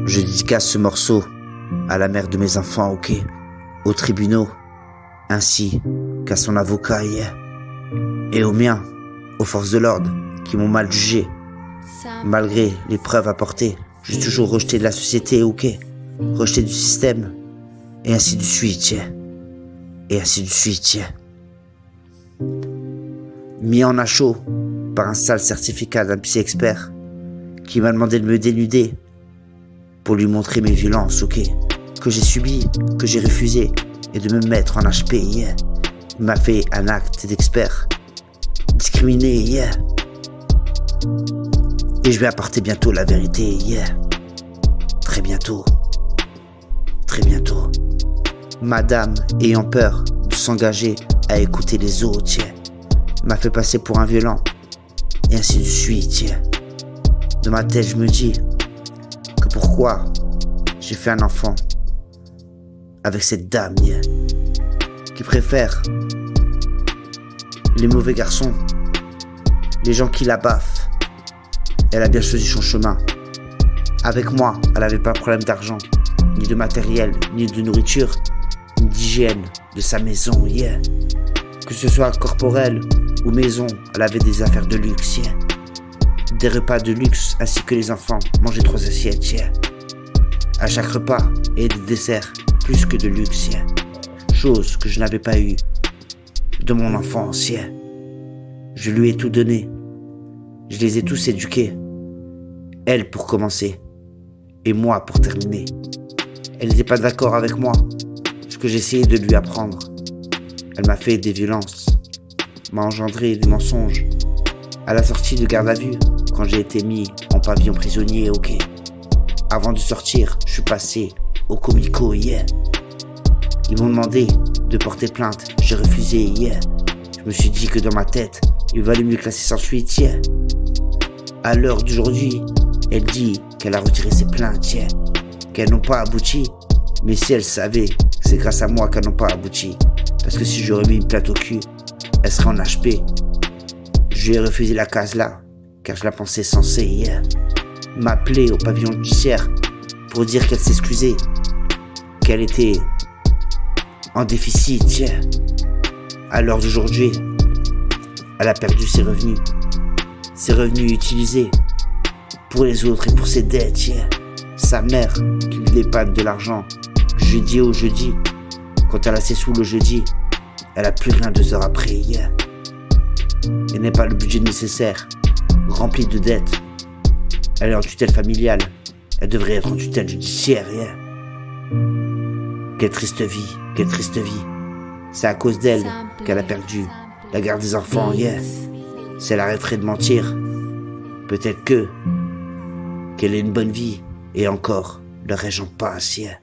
Je dédicace ce morceau à la mère de mes enfants, ok, aux tribunaux, ainsi qu'à son avocat hier, et aux miens, aux forces de l'ordre qui m'ont mal jugé. Malgré les preuves apportées, j'ai toujours rejeté de la société, ok, rejeté du système, et ainsi de suite, yeah. Et ainsi de suite, yeah. Mis en à chaud par un sale certificat d'un psy expert qui m'a demandé de me dénuder pour lui montrer mes violences, ok, que j'ai subies, que j'ai refusé, et de me mettre en HP, yeah. Il m'a fait un acte d'expert, discriminé, yeah. Et je vais apporter bientôt la vérité, yeah. Très bientôt. Très bientôt. Madame, ayant peur de s'engager à écouter les autres, yeah, m'a fait passer pour un violent, et ainsi de suite, yeah. Dans ma tête, je me dis que pourquoi j'ai fait un enfant avec cette dame, yeah, qui préfère les mauvais garçons, les gens qui la baffent. Elle a bien choisi son chemin. Avec moi, elle n'avait pas de problème d'argent, ni de matériel, ni de nourriture, ni d'hygiène de sa maison, yeah. Que ce soit corporel ou maison, elle avait des affaires de luxe, yeah. Des repas de luxe, ainsi que les enfants mangeaient 3 assiettes, yeah. À chaque repas, et des desserts, plus que de luxe, yeah. Chose que je n'avais pas eue de mon enfance, yeah. Je lui ai tout donné. Je les ai tous éduqués. Elle pour commencer, et moi pour terminer. Elle n'était pas d'accord avec moi, ce que j'essayais de lui apprendre. Elle m'a fait des violences, m'a engendré des mensonges. À la sortie de garde à vue, quand j'ai été mis en pavillon prisonnier, ok. Avant de sortir, je suis passé au comico, yeah. Ils m'ont demandé de porter plainte, j'ai refusé, yeah. Je me suis dit que dans ma tête, il valait mieux classer sans suite, yeah. À l'heure d'aujourd'hui, elle dit qu'elle a retiré ses plaintes, yeah, qu'elles n'ont pas abouti. Mais si elle savait, c'est grâce à moi qu'elles n'ont pas abouti. Parce que si j'aurais mis une plainte au cul, elle serait en HP. Je lui ai refusé la case là, car je la pensais censée, yeah. M'appeler au pavillon judiciaire pour dire qu'elle s'excusait, qu'elle était en déficit, yeah. À l'heure d'aujourd'hui, elle a perdu ses revenus utilisés pour les autres et pour ses dettes, yeah. Sa mère qui lui dépanne de l'argent jeudi au jeudi. Quand elle a ses sous le jeudi, elle a plus rien 2 heures après, yeah. Elle n'a pas le budget nécessaire, rempli de dettes. Elle est en tutelle familiale, elle devrait être en tutelle judiciaire, yeah. Quelle triste vie, quelle triste vie. C'est à cause d'elle qu'elle a perdu la garde des enfants, yeah. Si elle arrêterait de mentir, peut-être qu'elle ait une bonne vie, et encore, le reste j'en passe, yeah.